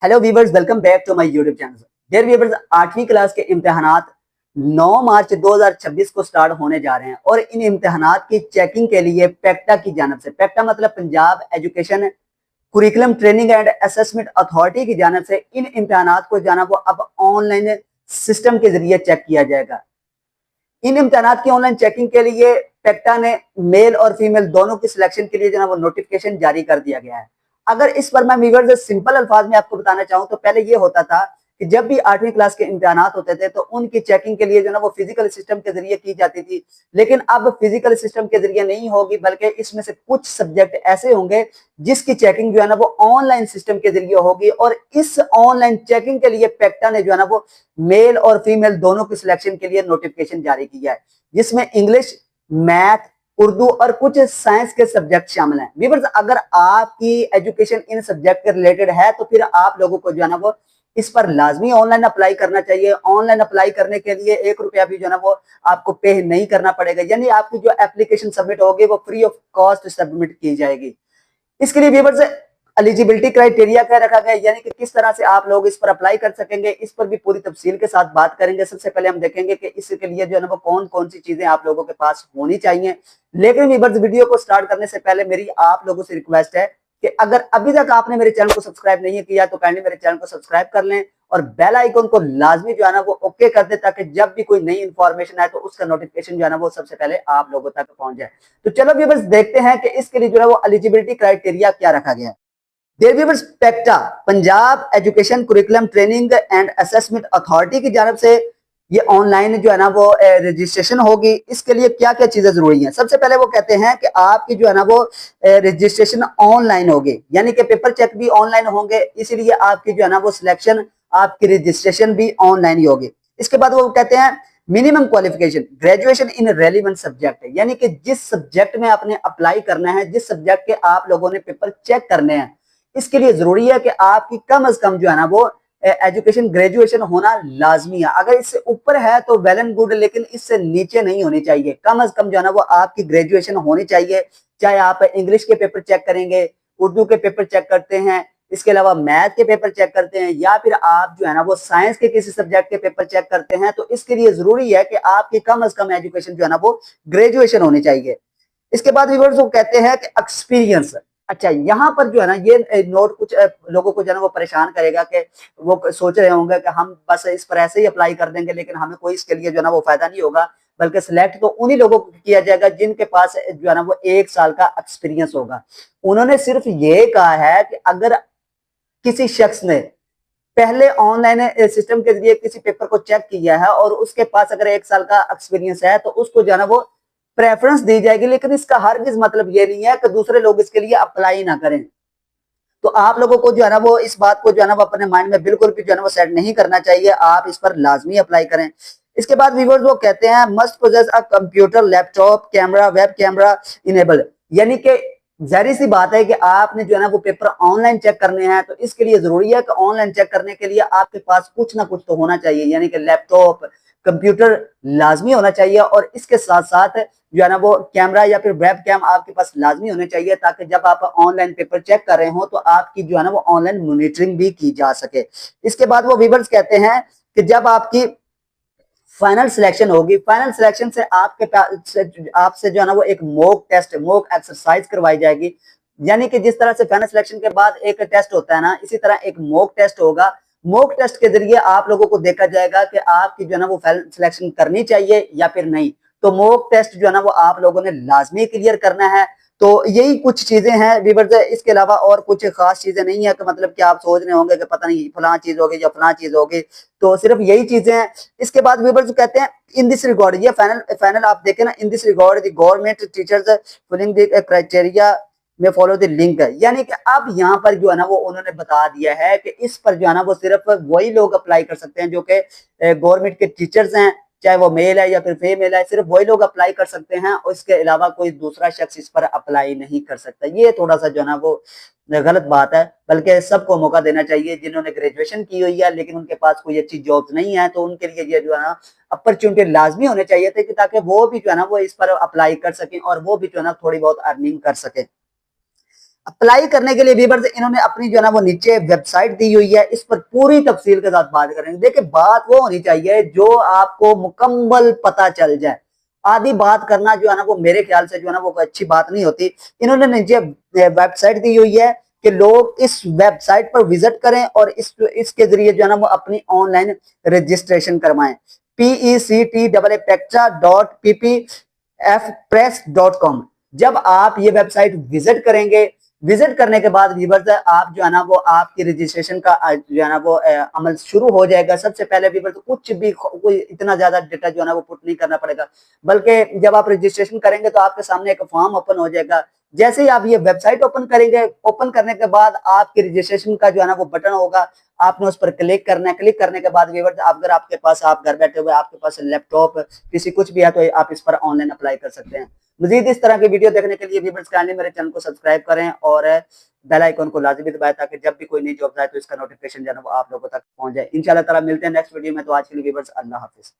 Hello viewers, welcome back to my YouTube channel. Dear viewers, 8वीं class के इम्तिहानात 9 मार्च 2026 को स्टार्ट होने जा रहे हैं और इन इम्तिहानात की चेकिंग के लिए पेक्टा की जानिब से, पेक्टा मतलब Punjab education curriculum training and assessment authority की जानिब से इन इम्तिहानात को जाना वो अब ऑनलाइन सिस्टम के जरिए चेक किया जाएगा। इन इम्तिहानात की ऑनलाइन चेकिंग के लिए पेक्टा ने मेल और फीमेल दोनों की सिलेक्शन के लिए जो है वो नोटिफिकेशन जारी कर दिया गया है। अगर इस पर मैं वीवर्स सिंपल अल्फाज में आपको बताना चाहूं तो पहले ये होता था कि जब भी 8वीं क्लास के इम्तिहानात होते थे तो उनकी चेकिंग के लिए जो है वो फिजिकल सिस्टम के जरिए की जाती थी, लेकिन अब फिजिकल सिस्टम के जरिए नहीं होगी, बल्कि इसमें से कुछ सब्जेक्ट ऐसे होंगे जिसकी चेकिंग जो है ना वो ऑनलाइन सिस्टम के जरिए होगी। और इस ऑनलाइन चेकिंग के लिए पेक्टा ने जो है ना वो मेल और फीमेल दोनों की सिलेक्शन के लिए नोटिफिकेशन जारी किया है, जिसमें इंग्लिश, मैथ, उर्दू और कुछ साइंस के सब्जेक्ट शामिल हैं। व्यूअर्स, अगर आपकी एजुकेशन इन सब्जेक्ट के रिलेटेड है तो फिर आप लोगों को जो है ना वो इस पर लाजमी ऑनलाइन अप्लाई करना चाहिए। ऑनलाइन अप्लाई करने के लिए 1 रुपया भी जो है ना वो आपको पे नहीं करना पड़ेगा, यानी आपकी जो एप्लीकेशन सबमिट होगी वो फ्री ऑफ कॉस्ट सबमिट की जाएगी। इसके लिए व्यूअर्स एलिजिबिलिटी क्राइटेरिया क्या रखा गया, यानी कि किस तरह से आप लोग इस पर अप्लाई कर सकेंगे, इस पर भी पूरी तफसील के साथ बात करेंगे। सबसे पहले हम देखेंगे कि इसके लिए जो है ना वो कौन कौन सी चीजें आप लोगों के पास होनी चाहिए। लेकिन व्यूअर्स, वीडियो को स्टार्ट करने से पहले मेरी आप लोगों से रिक्वेस्ट है कि अगर अभी तक आपने मेरे चैनल को सब्सक्राइब नहीं किया तो काइंडली मेरे चैनल को सब्सक्राइब कर लें और बेल आइकन को लाजमी जो है ना वो ओके कर दे, ताकि जब भी कोई नई इंफॉर्मेशन आए तो उसका नोटिफिकेशन जो है ना वो सबसे पहले आप लोगों तक पहुंच जाए। तो चलो व्यूअर्स देखते हैं कि इसके लिए जो है वो एलिजिबिलिटी क्राइटेरिया क्या रखा गया है। Dear viewers, PECTA Punjab education curriculum training and assessment authority की जानब से ये ऑनलाइन जो है ना वो रजिस्ट्रेशन होगी। इसके लिए क्या क्या चीजें जरूरी हैं? सबसे पहले वो कहते हैं कि आपकी जो है ना वो रजिस्ट्रेशन ऑनलाइन होगी, यानी कि पेपर चेक भी ऑनलाइन होंगे, इसीलिए आपकी जो है ना वो सिलेक्शन, आपकी रजिस्ट्रेशन भी ऑनलाइन ही होगी। इसके बाद वो कहते हैं minimum qualification graduation in relevant subject, यानी कि जिस सब्जेक्ट में आपने अप्लाई करना है, जिस सब्जेक्ट के आप लोगों ने पेपर चेक करने हैं, इसके लिए जरूरी है कि आपकी कम से कम जो है ना वो एजुकेशन ग्रेजुएशन होना लाजमी है। अगर इससे ऊपर है तो वेल एंड गुड, लेकिन इससे नीचे नहीं होनी चाहिए। कम से कम जो है ना वो आपकी ग्रेजुएशन होनी चाहिए। चाहे आप इंग्लिश के पेपर चेक करेंगे, उर्दू के पेपर चेक करते हैं, इसके अलावा मैथ के पेपर चेक करते हैं, या फिर आप जो है ना वो साइंस के किसी सब्जेक्ट के पेपर चेक करते हैं, तो इसके लिए जरूरी है कि आपकी कम से कम एजुकेशन जो है ना वो ग्रेजुएशन होनी चाहिए। इसके बाद व्यूअर्स वो कहते हैं कि एक्सपीरियंस। अच्छा, यहाँ पर जो है ना ये नोट कुछ लोगों को जो है ना वो परेशान करेगा कि वो सोच रहे होंगे कि हम बस इस पर ऐसे ही अप्लाई कर देंगे, लेकिन हमें कोई इसके लिए जो है ना वो फायदा नहीं होगा, बल्कि सिलेक्ट तो उन्हीं लोगों को किया जाएगा जिनके पास जो है ना वो 1 साल का एक्सपीरियंस होगा। उन्होंने सिर्फ ये कहा है कि अगर किसी शख्स ने पहले ऑनलाइन सिस्टम के जरिए किसी पेपर को चेक किया है और उसके पास अगर 1 साल का एक्सपीरियंस है तो उसको जो है ना वो प्रेफरेंस दी जाएगी। लेकिन इसका हरगिज मतलब ये नहीं है कि दूसरे लोग इसके लिए अप्लाई ना करें। तो आप लोगों को जो है ना वो इस बात को जो है ना वो अपने माइंड में बिल्कुल भी जो है ना वो सेट नहीं करना चाहिए। आप इस पर लाजमी अप्लाई करें। इसके बाद व्यूअर्स वो कहते हैं must possess a computer, laptop, camera, web camera enable, यानी कि जाहिर सी बात है कि आपने जो है ना वो पेपर ऑनलाइन चेक करने हैं, तो इसके लिए जरूरी है कि ऑनलाइन चेक करने के लिए आपके पास कुछ ना कुछ तो होना चाहिए, यानी कि लैपटॉप, कंप्यूटर लाजमी होना चाहिए। और इसके साथ साथ जो है ना वो कैमरा या फिर वेब कैम आपके पास लाजमी होने चाहिए, ताकि जब आप ऑनलाइन पेपर चेक कर रहे हो तो आपकी जो है ना वो ऑनलाइन मॉनिटरिंग भी की जा सके। इसके बाद वो व्यूअर्स कहते हैं कि जब आपकी फाइनल सिलेक्शन होगी, फाइनल सिलेक्शन से आपसे जो है ना वो एक मॉक टेस्ट, मॉक एक्सरसाइज करवाई जाएगी। यानी कि जिस तरह से फाइनल सिलेक्शन के बाद एक टेस्ट होता है ना, इसी तरह एक मॉक टेस्ट होगा। मॉक टेस्ट के जरिए आप लोगों को देखा जाएगा कि आपकी जो है ना वो फाइनल सिलेक्शन करनी चाहिए या फिर नहीं। तो मॉक टेस्ट जो है ना वो आप लोगों ने लाजमी क्लियर करना है। तो यही कुछ चीजें हैं व्यूअर्स, इसके अलावा और कुछ खास चीजें नहीं है कि मतलब कि आप सोच रहे होंगे कि पता नहीं फलां चीज होगी या फलां चीज होगी। तो सिर्फ यही चीजें हैं। इसके बाद व्यूअर्स कहते हैं इन दिस रिगार्ड, ये फाइनल आप देखें ना, in this regard the government teachers following the criteria में फॉलो द लिंक, यानी कि अब यहाँ पर जो है ना वो उन्होंने बता दिया है कि इस पर जो है ना वो सिर्फ वही लोग अप्लाई कर सकते हैं जो कि गवर्नमेंट के टीचर्स हैं, चाहे वो मेल है या फिर फीमेल है, सिर्फ वही लोग अप्लाई कर सकते हैं और इसके अलावा कोई दूसरा शख्स इस पर अप्लाई नहीं कर सकता। ये थोड़ा सा जो है ना वो गलत बात है, बल्कि सबको मौका देना चाहिए। जिन्होंने ग्रेजुएशन की हुई है लेकिन उनके पास कोई अच्छी जॉब नहीं है, तो उनके लिए ये जो है ना अपॉर्चुनिटी लाजमी होने चाहिए थे, ताकि वो भी जो है ना वो इस पर अप्लाई कर सकें और वो भी जो है ना थोड़ी बहुत अर्निंग कर सके। अप्लाई करने के लिए व्यूअर्स इन्होंने अपनी जो है ना वो नीचे वेबसाइट दी हुई है, इस पर पूरी तफसील के साथ बात करेंगे। देखिए बात वो होनी चाहिए जो आपको मुकम्मल पता चल जाए। आधी बात करना जो है ना वो मेरे ख्याल से जो है ना वो अच्छी बात नहीं होती। इन्होंने नीचे वेबसाइट दी हुई है कि लोग इस वेबसाइट पर विजिट करें और इसके जरिए जो है ना वो अपनी ऑनलाइन रजिस्ट्रेशन करवाएं। PECTPECTA.ppfpress.com। जब आप ये वेबसाइट विजिट करेंगे, विजिट करने के बाद व्यूअर्स आप जो है ना वो आपकी रजिस्ट्रेशन का जो है ना वो अमल शुरू हो जाएगा। सबसे पहले व्यूअर्स कुछ भी कोई इतना ज्यादा डेटा जो है ना वो पुट नहीं करना पड़ेगा, बल्कि जब आप रजिस्ट्रेशन करेंगे तो आपके सामने एक फॉर्म ओपन हो जाएगा। जैसे ही आप ये वेबसाइट ओपन करेंगे, ओपन करने के बाद आपकी रजिस्ट्रेशन का जो है ना वो बटन होगा, आपने उस पर क्लिक करना है। क्लिक करने के बाद व्यूअर्स अगर आपके पास, आप घर बैठे हुए आपके पास लैपटॉप पीसी कुछ भी है तो आप इस पर ऑनलाइन अप्लाई कर सकते हैं। मजीद इस तरह की वीडियो देखने के लिए व्यूअर्स काइंडली मेरे चैनल को सब्सक्राइब करें और बेल आइकन को लाजमी दबाएं ताकि जब भी कोई नई जॉब आए तो इसका नोटिफिकेशन जो है वो आप लोगों तक पहुंच जाए। इंशाल्लाह ताला मिलते हैं नेक्स्ट वीडियो में। तो आज के लिए व्यूअर्स अल्लाह हाफिज।